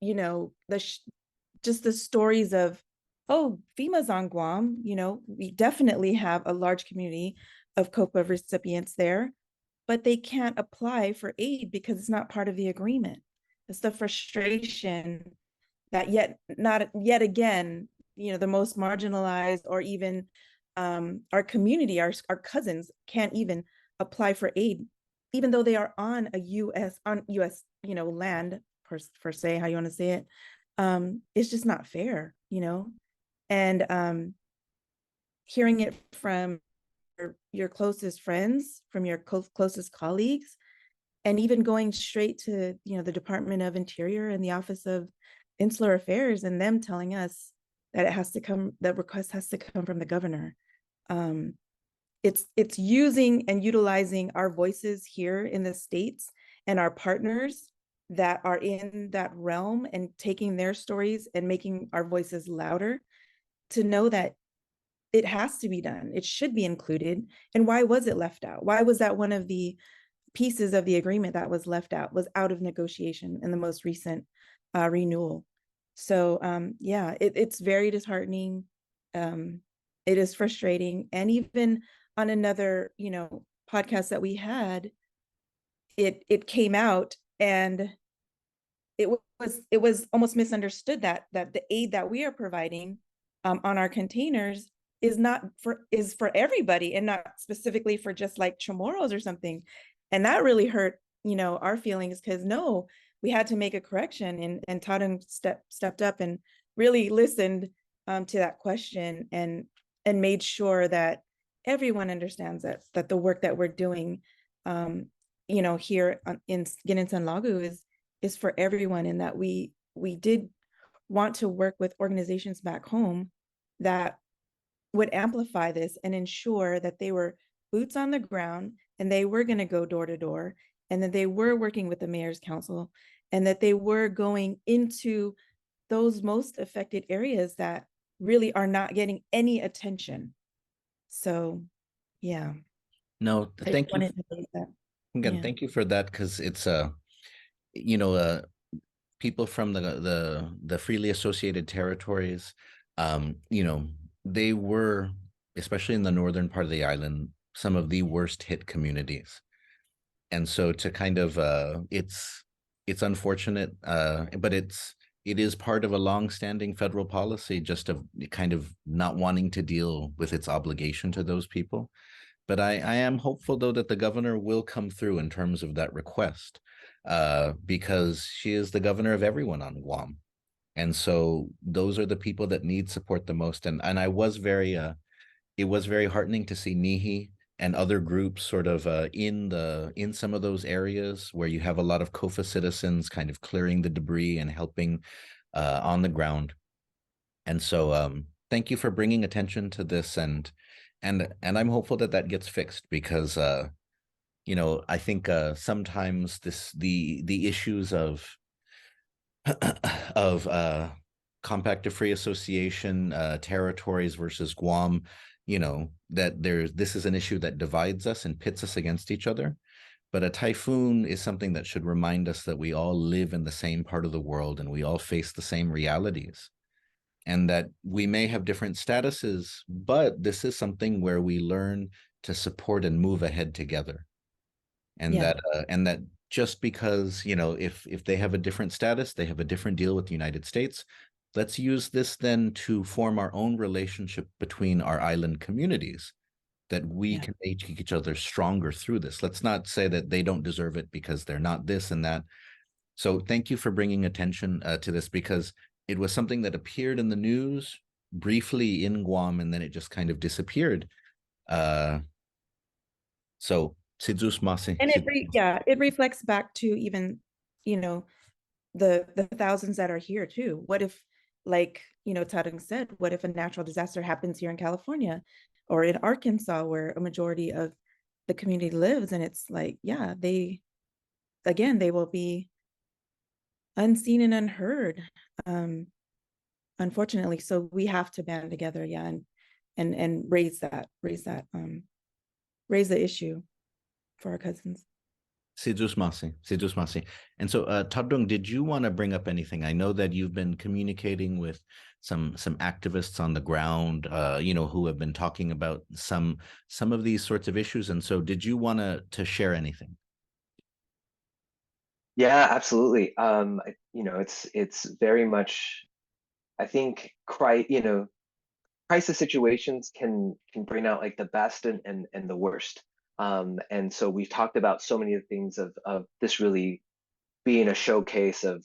you know, just the stories of, oh, FEMA's on Guam, you know, we definitely have a large community of COPA recipients there. but they can't apply for aid because it's not part of the agreement. It's the frustration that not yet again, the most marginalized, or even our community, our cousins can't even apply for aid, even though they are on US land, per se, how you want to say it. It's just not fair, and hearing it from your closest friends, from your closest colleagues, and even going straight to the Department of Interior and the Office of Insular Affairs, and them telling us that that request has to come from the governor. It's using and utilizing our voices here in the States and our partners that are in that realm, and taking their stories and making our voices louder, to know that it has to be done. It should be included. And why was it left out? Why was that one of the pieces of the agreement that was left out, was out of negotiation in the most recent renewal? So yeah, it's very disheartening. It is frustrating. And even on another, podcast that we had, it came out, and it was almost misunderstood that the aid that we are providing on our containers is for everybody, and not specifically for just like Chamorros or something. And that really hurt, our feelings, because no, we had to make a correction, and Tåddong stepped up and really listened to that question, and made sure that everyone understands that the work that we're doing, here in ginen Sanlagu is for everyone, and that we did want to work with organizations back home that would amplify this and ensure that they were boots on the ground, and they were going to go door to door, and that they were working with the mayor's council, and that they were going into those most affected areas that really are not getting any attention. So yeah. No, I thank you. wanted to say that. Again, Yeah. thank you for that, because it's people from the freely associated territories, they were, especially in the northern part of the island, some of the worst hit communities. And so to kind of it's unfortunate, but it is part of a long-standing federal policy, just of kind of not wanting to deal with its obligation to those people. But I am hopeful, though, that the governor will come through in terms of that request, because she is the governor of everyone on Guam. And so those are the people that need support the most. And I was it was very heartening to see Nihi and other groups sort of in some of those areas where you have a lot of COFA citizens kind of clearing the debris and helping on the ground. And so thank you for bringing attention to this, and I'm hopeful that gets fixed, because I think sometimes the issues of compact of free association territories versus Guam, that this is an issue that divides us and pits us against each other. But a typhoon is something that should remind us that we all live in the same part of the world, and we all face the same realities, and that we may have different statuses, but this is something where we learn to support and move ahead together. And Yeah. that just because, if they have a different status, they have a different deal with the United States, let's use this then to form our own relationship between our island communities, that we can make each other stronger through this. Let's not say that they don't deserve it because they're not this and that. So thank you for bringing attention to this, because it was something that appeared in the news briefly in Guam, and then it just kind of disappeared. So Sidzus Masi. And it reflects back to even, the thousands that are here too. What if, like, Tåddong said, what if a natural disaster happens here in California or in Arkansas, where a majority of the community lives, and it's like, yeah, they will be unseen and unheard, unfortunately. So we have to band together, and raise the issue for our cousins. C'est doucement. And so, Tåddong, did you want to bring up anything? I know that you've been communicating with some activists on the ground, who have been talking about some of these sorts of issues. And so, did you want to share anything? Yeah, absolutely. It's very much, I think, crisis situations can bring out like the best and the worst. And so we've talked about so many of the things of this really being a showcase of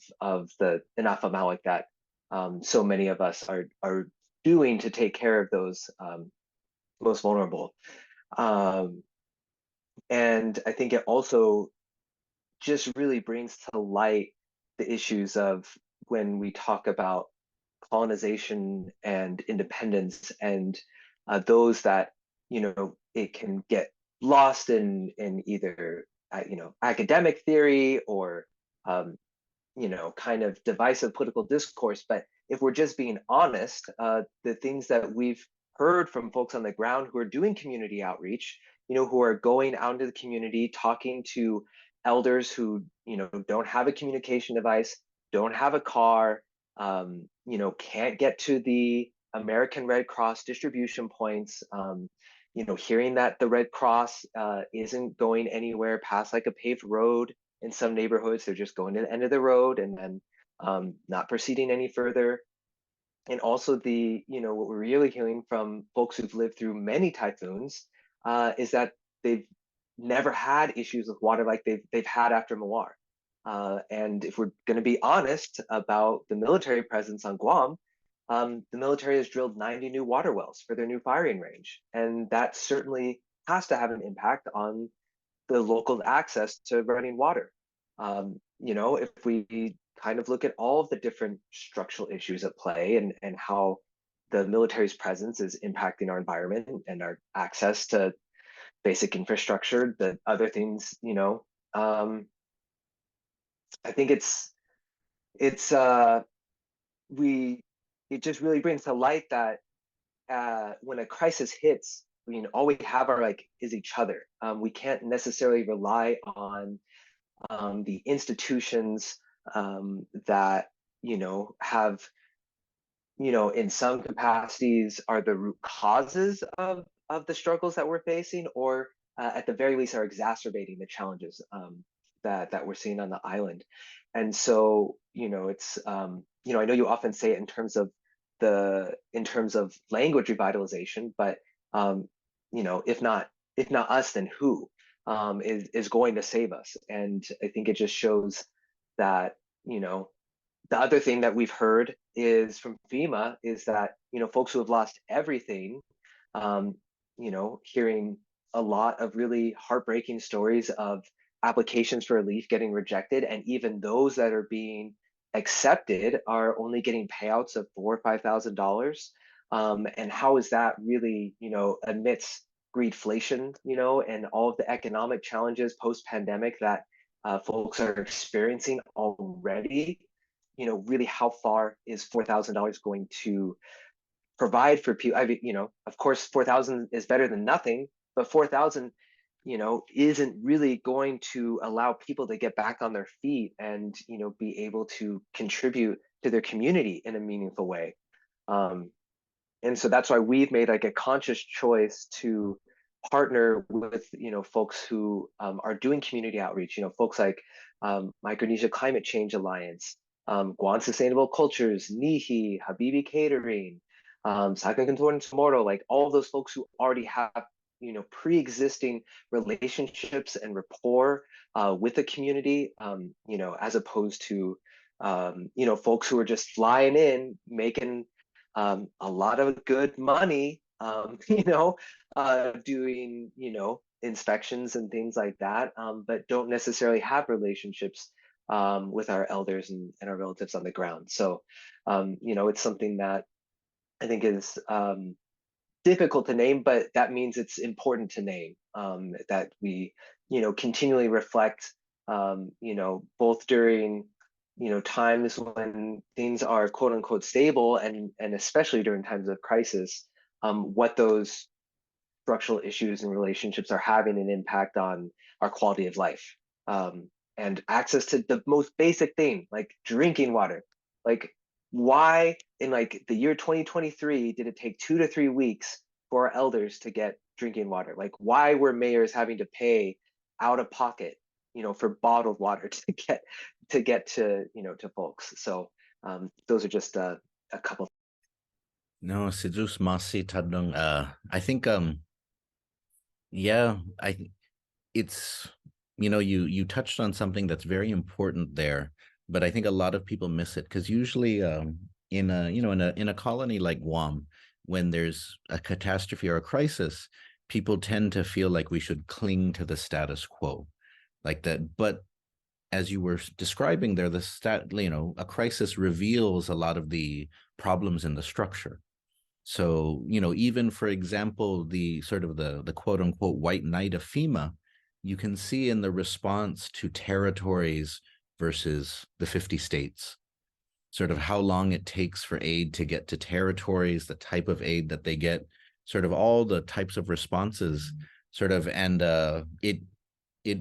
the Inafa'maolek that so many of us are doing to take care of those most vulnerable. And I think it also just really brings to light the issues of when we talk about colonization and independence and those that it can get lost in either academic theory or kind of divisive political discourse. But if we're just being honest, the things that we've heard from folks on the ground who are doing community outreach, who are going out into the community, talking to elders who don't have a communication device, don't have a car, can't get to the American Red Cross distribution points, hearing that the Red Cross isn't going anywhere past like a paved road in some neighborhoods. They're just going to the end of the road and then not proceeding any further. And also what we're really hearing from folks who've lived through many typhoons is that they've never had issues with water like they've had after Mawar. And if we're going to be honest about the military presence on Guam, the military has drilled 90 new water wells for their new firing range. And that certainly has to have an impact on the local access to running water. If we kind of look at all of the different structural issues at play and how the military's presence is impacting our environment and our access to basic infrastructure, the other things, I think it just really brings to light that when a crisis hits, all we have is each other. We can't necessarily rely on the institutions that have in some capacities are the root causes of the struggles that we're facing, or at the very least are exacerbating the challenges that we're seeing on the island. And so it's I know you often say it in terms of language revitalization, but if not us, then who is going to save us? And I think it just shows that the other thing that we've heard is from FEMA is that folks who have lost everything, hearing a lot of really heartbreaking stories of applications for relief getting rejected, and even those that are being accepted are only getting payouts of $4,000 or $5,000. And how is that really, amidst greedflation, and all of the economic challenges post-pandemic that folks are experiencing already? Really, how far is $4,000 going to provide for people? I mean, of course, 4,000 is better than nothing, but 4,000, isn't really going to allow people to get back on their feet and, be able to contribute to their community in a meaningful way. And so that's why we've made like a conscious choice to partner with, folks who are doing community outreach, folks like Micronesia Climate Change Alliance, Guam Sustainable Cultures, Nihi, Habibi Catering, Kutturan Chamoru, like all of those folks who already have pre-existing relationships and rapport with the community, as opposed to folks who are just flying in, making a lot of good money, doing inspections and things like that, but don't necessarily have relationships with our elders and our relatives on the ground. So it's something that I think is difficult to name, but that means it's important to name, that we continually reflect, both during times when things are quote unquote stable, and especially during times of crisis, what those structural issues and relationships are having an impact on our quality of life. and access to the most basic thing, like drinking water. Like, why in like the year 2023 did it take 2 to 3 weeks for our elders to get drinking water? Like, why were mayors having to pay out of pocket, for bottled water to get to to folks? So those are just a couple. No, Sidus Masi Tåddong. I think yeah, it's you touched on something that's very important there, but I think a lot of people miss it because usually in a colony like Guam, when there's a catastrophe or a crisis, people tend to feel like we should cling to the status quo, like that. But as you were describing there, a crisis reveals a lot of the problems in the structure. So, even for example, the sort of the quote unquote white knight of FEMA, you can see in the response to territories versus the 50 states, sort of how long it takes for aid to get to territories, the type of aid that they get, sort of all the types of responses, sort of, and it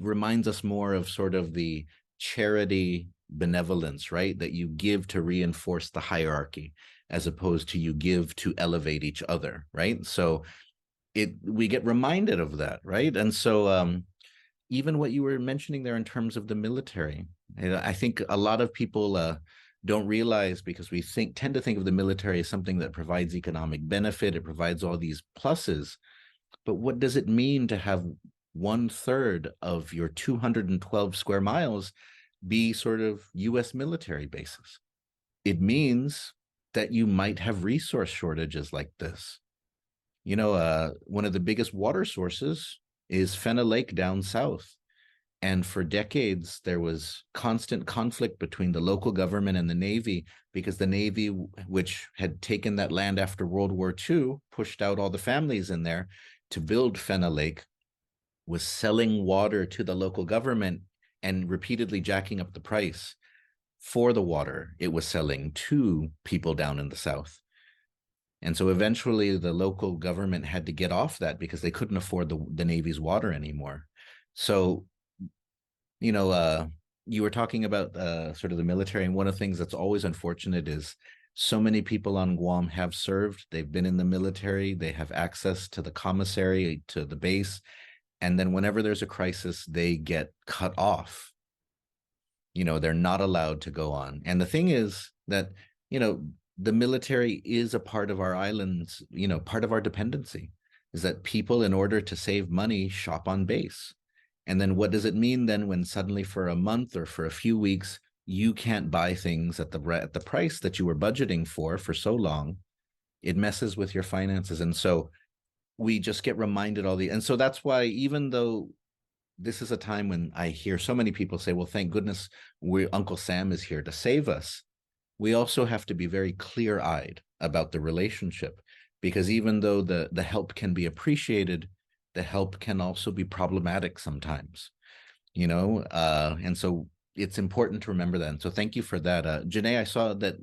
reminds us more of sort of the charity benevolence, right? That you give to reinforce the hierarchy as opposed to you give to elevate each other, right? So we get reminded of that, right? And so even what you were mentioning there in terms of the military, I think a lot of people don't realize, because we tend to think of the military as something that provides economic benefit, it provides all these pluses, but what does it mean to have 1/3 of your 212 square miles be sort of US military bases? It means that you might have resource shortages like this. One of the biggest water sources is Fena Lake down south. And for decades, there was constant conflict between the local government and the Navy, because the Navy, which had taken that land after World War II, pushed out all the families in there to build Fena Lake, was selling water to the local government and repeatedly jacking up the price for the water it was selling to people down in the south. And so eventually the local government had to get off that because they couldn't afford the Navy's water anymore. So, you were talking about sort of the military, and one of the things that's always unfortunate is so many people on Guam have served, they've been in the military, they have access to the commissary, to the base, and then whenever there's a crisis, they get cut off. They're not allowed to go on. And the thing is that, the military is a part of our islands, part of our dependency, is that people, in order to save money, shop on base. And then what does it mean then when suddenly for a month or for a few weeks, you can't buy things at the price that you were budgeting for so long? It messes with your finances. And so we just get reminded and so that's why, even though this is a time when I hear so many people say, well, thank goodness Uncle Sam is here to save us, we also have to be very clear-eyed about the relationship, because even though the help can be appreciated, the help can also be problematic sometimes, and so it's important to remember that. And so thank you for that. Janai, I saw that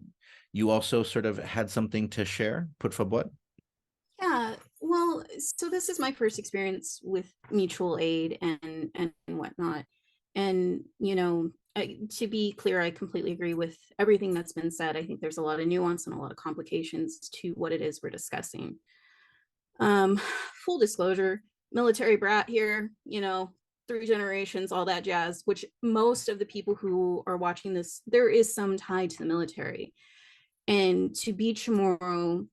you also sort of had something to share. Por favor. Yeah, well, so this is my first experience with mutual aid and whatnot. And, to be clear, I completely agree with everything that's been said. I think there's a lot of nuance and a lot of complications to what it is we're discussing. Full disclosure, military brat here, 3 generations, all that jazz, which most of the people who are watching this, there is some tie to the military. And to be Chamoru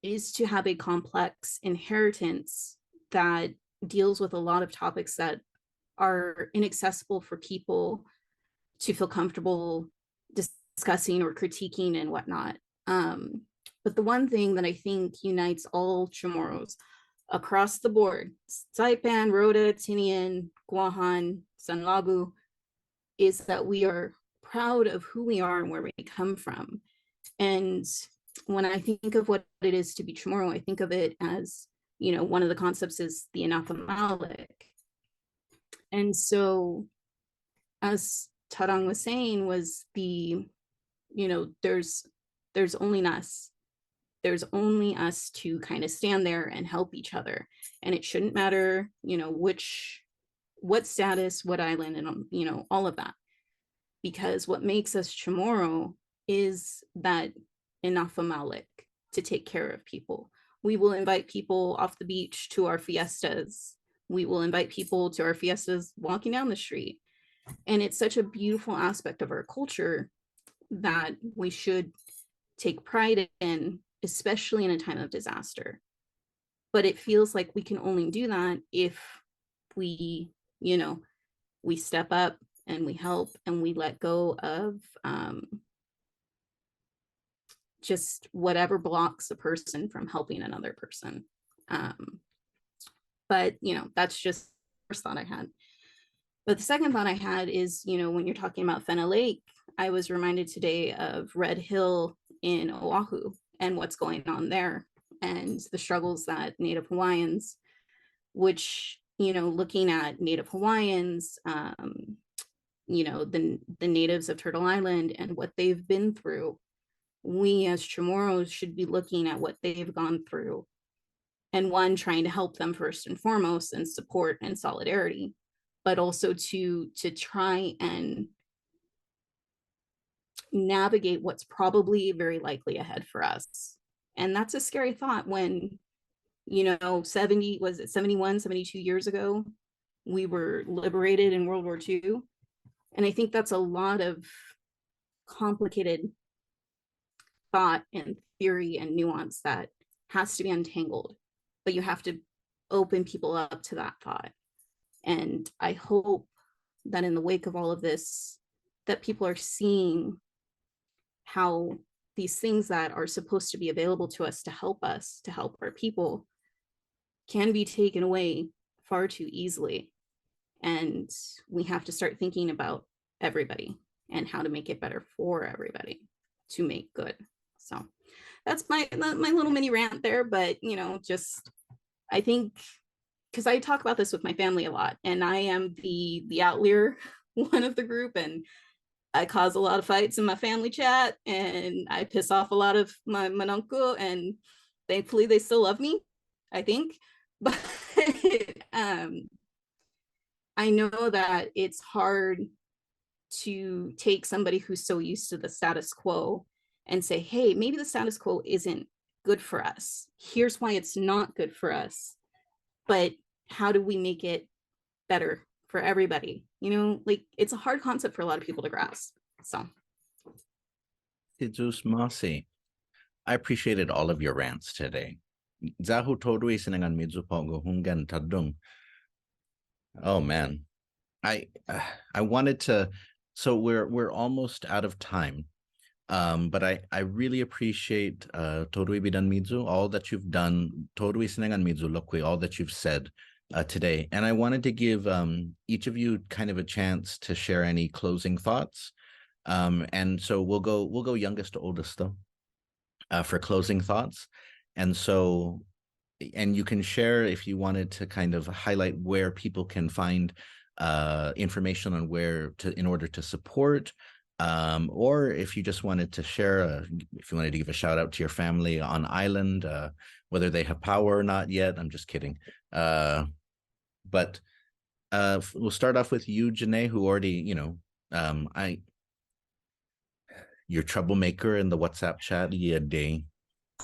is to have a complex inheritance that deals with a lot of topics that are inaccessible for people to feel comfortable discussing or critiquing and whatnot. But the one thing that I think unites all Chamorros across the board, Saipan, Rhoda, Tinian, Guahan, Sanlagu, is that we are proud of who we are and where we come from. And when I think of what it is to be Chamorro, I think of it as, one of the concepts is the Inafa'maolek. And so, as Tåddong was saying, was there's only us. There's only us to kind of stand there and help each other. And it shouldn't matter, which what status, what island, and all of that. Because what makes us Chamorro is that Inafa'maolek, to take care of people. We will invite people off the beach to our fiestas. We will invite people to our fiestas walking down the street. And it's such a beautiful aspect of our culture that we should take pride in, especially in a time of disaster. But it feels like we can only do that if we, we step up and we help and we let go of just whatever blocks a person from helping another person. But that's just the first thought I had. But the second thought I had is, when you're talking about Fena Lake, I was reminded today of Red Hill in Oahu and what's going on there, and the struggles that Native Hawaiians, which, looking at Native Hawaiians, the natives of Turtle Island and what they've been through, we as Chamorros should be looking at what they've gone through, and one, trying to help them first and foremost and support and solidarity, but also to try and navigate what's probably very likely ahead for us. And that's a scary thought when, 71, 72 years ago, we were liberated in World War II. And I think that's a lot of complicated thought and theory and nuance that has to be untangled, but you have to open people up to that thought. And I hope that in the wake of all of this, that people are seeing how these things that are supposed to be available to us, to help our people, can be taken away far too easily. And we have to start thinking about everybody and how to make it better for everybody to make good. So that's my little mini rant there, but just, I think, because I talk about this with my family a lot, and I am the outlier one of the group, and I cause a lot of fights in my family chat, and I piss off a lot of my uncle, and thankfully they still love me, I think. But I know that it's hard to take somebody who's so used to the status quo and say, hey, maybe the status quo isn't good for us. Here's why it's not good for us. But how do we make it better for everybody? It's a hard concept for a lot of people to grasp. So. Jesus Masi, I appreciated all of your rants today. Zahu Tåddong sinangan midzu pongo hungan Tåddong. Oh man, I wanted to. So we're almost out of time. But I really appreciate Tåddong bidan midzu, all that you've done. Tåddong sinangan midzu lokwe, all that you've said today. And I wanted to give each of you kind of a chance to share any closing thoughts. And so we'll go youngest to oldest though, for closing thoughts. And so, and you can share if you wanted to kind of highlight where people can find information on where to, in order to support, or if you just wanted to share, if you wanted to give a shout out to your family on island, whether they have power or not yet. I'm just kidding. But we'll start off with you, Janai, who already, you're troublemaker in the WhatsApp chat, day.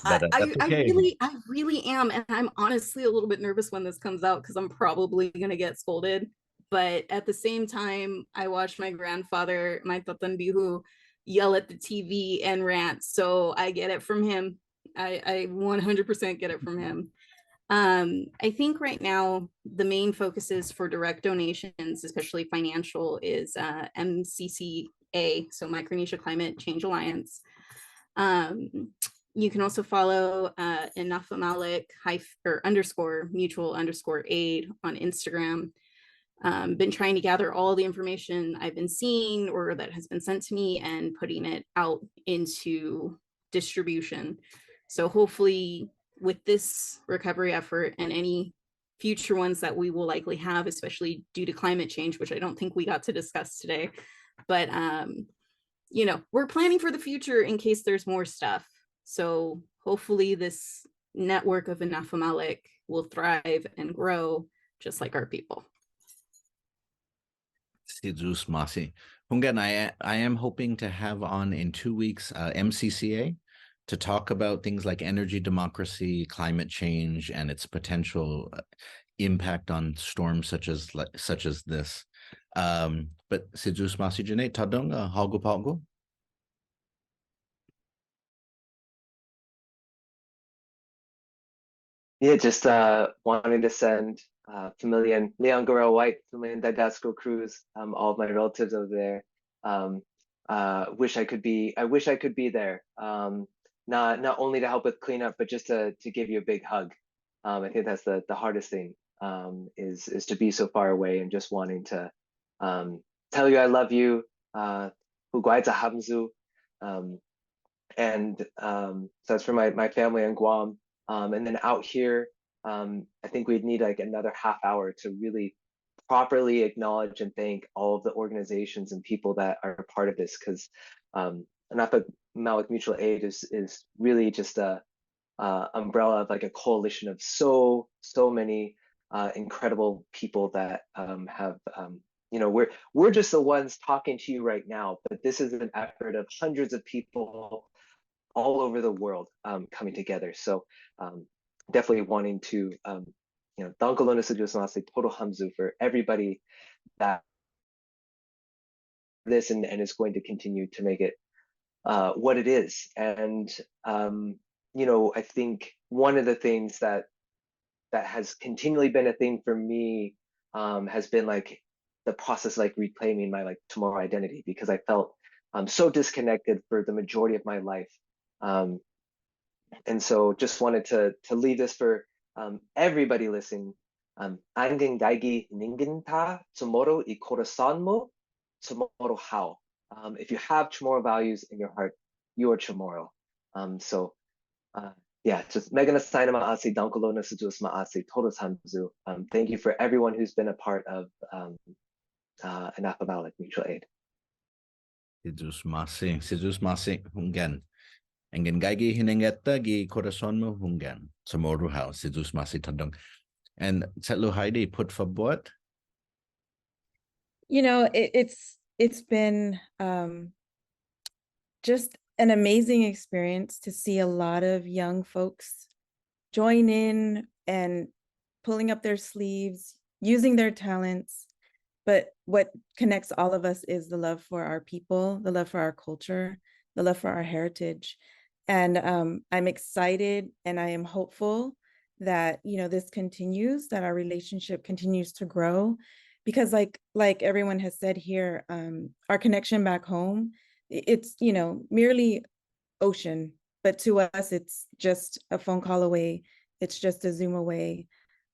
But that's okay. I really am, and I'm honestly a little bit nervous when this comes out because I'm probably gonna get scolded. But at the same time, I watched my grandfather, my Tatanbihu, yell at the TV and rant, so I get it from him. I 100% get it from him. I think right now the main focuses for direct donations, especially financial, is MCCA, so Micronesia Climate Change Alliance. You can also follow Inafa'maolek _mutual_aid on Instagram. Been trying to gather all the information I've been seeing or that has been sent to me and putting it out into distribution. So hopefully with this recovery effort and any future ones that we will likely have, especially due to climate change, which I don't think we got to discuss today, but we're planning for the future in case there's more stuff. So hopefully this network of Inafa'maolek will thrive and grow just like our people. Si Zeus Masi. Hungan, I am hoping to have on in 2 weeks MCCA to talk about things like energy democracy, climate change, and its potential impact on storms such as this. But si Zeus Masi Janai, Tåddong, Hagu Pagu. Yeah, just wanting to send Familian Leon Guerrero White, Familian Didasco Cruz, all of my relatives over there. I wish I could be there. Not only to help with cleanup, but just to give you a big hug. I think that's the hardest thing, is to be so far away and just wanting to tell you I love you. Huguaiza Hamzu. And so that's for my family in Guam. And then out here, I think we'd need like another half hour to really properly acknowledge and thank all of the organizations and people that are part of this, because Inafa'maolek Mutual Aid is really just a umbrella of like a coalition of so many incredible people that have we're just the ones talking to you right now, but this is an effort of hundreds of people all over the world coming together. So definitely wanting to Dankalona Sujusmasi Total Hamzu for everybody that this and is going to continue to make it what it is. And I think one of the things that has continually been a thing for me has been like the process of like reclaiming my like tomorrow identity, because I felt so disconnected for the majority of my life. And so just wanted to leave this for everybody listening. Angin gaigi ningin ta tomorrow I corazon mo tomorrow how. If you have tomorrow values in your heart, you are tomorrow. Just megana saina maasi dankolona sujus maasi todos hamzu. Thank you for everyone who's been a part of Inafa'maolek Mutual Aid. Si Zeus Masi, Hungan. Engin gaigi hinengeta gi corazon mo hungan. Chamoru how, si Zeus Masi Tåddong. And Setlu Heidi put for what? It's been just an amazing experience to see a lot of young folks join in and pulling up their sleeves, using their talents. But what connects all of us is the love for our people, the love for our culture, the love for our heritage. And I'm excited and I am hopeful that, this continues, that our relationship continues to grow, because like everyone has said here, our connection back home, it's, merely ocean, but to us, it's just a phone call away. It's just a Zoom away.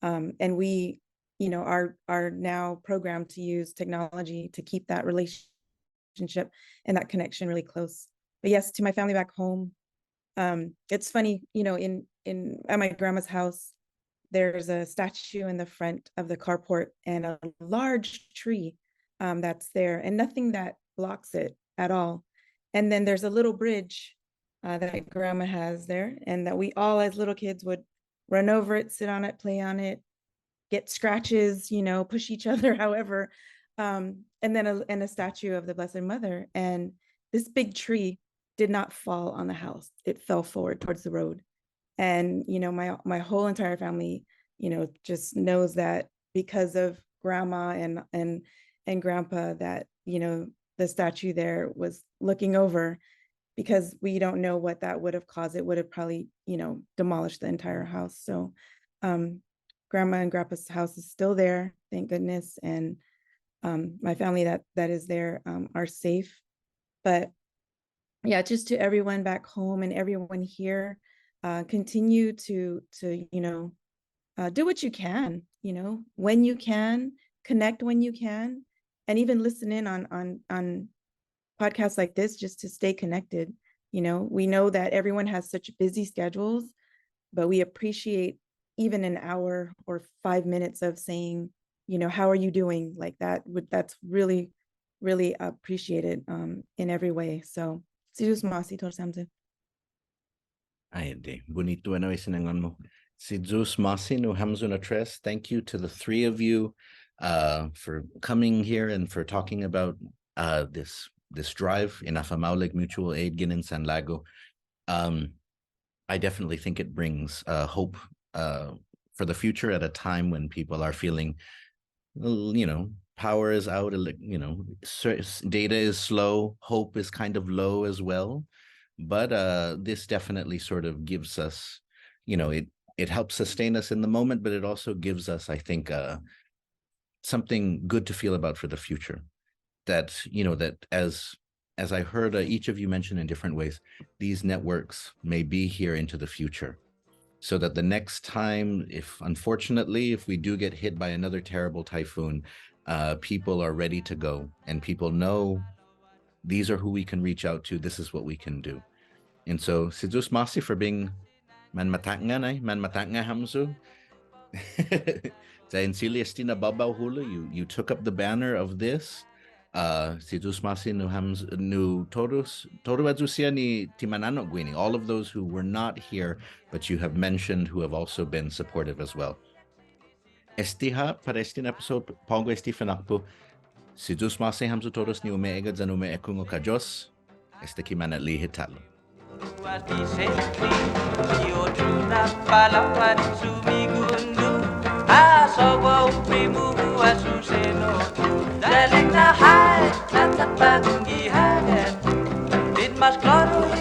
And we, are now programmed to use technology to keep that relationship and that connection really close. But yes, to my family back home, it's funny, at my grandma's house, there's a statue in the front of the carport and a large tree that's there and nothing that blocks it at all. And then there's a little bridge that grandma has there, and that we all as little kids would run over it, sit on it, play on it, get scratches, push each other, however. And then a statue of the Blessed Mother. And this big tree did not fall on the house. It fell forward towards the road. And, my whole entire family, just knows that because of grandma and grandpa, that, the statue there was looking over, because we don't know what that would have caused. It would have probably, demolished the entire house. So grandma and grandpa's house is still there, thank goodness. And my family that is there are safe. But yeah, just to everyone back home and everyone here, continue to do what you can, when you can, connect when you can, and even listen in on podcasts like this just to stay connected. We know that everyone has such busy schedules, but we appreciate even an hour or 5 minutes of saying, how are you doing? Like that's really, really appreciated in every way. So, Zeus Masi Torsamze. Heidi, bonito ano isinangan mo. Si Zeus Masi no Hamzuna Tres. Thank you to the three of you. for coming here and for talking about this drive, Inafa'maolek Mutual Aid, ginen Sanlagu. I definitely think it brings hope for the future at a time when people are feeling, power is out, data is slow, hope is kind of low as well. But this definitely sort of gives us, it helps sustain us in the moment, but it also gives us, I think, something good to feel about for the future. That, that as I heard each of you mention in different ways, these networks may be here into the future. So that the next time, unfortunately, if we do get hit by another terrible typhoon, people are ready to go and people know these are who we can reach out to. This is what we can do. And so, Sidus Masi for being man matanga hamzu. You took up the banner of this. Sidus Masi nu todos ni Timana'gue, all of those who were not here, but you have mentioned who have also been supportive as well. Estiha para este episode pongo esti Fanachu. Sidus Masi hamzu todos ni umeega zanume ekungo kajos. Este kimanatli hitalo. Asogwa uprimu asuseno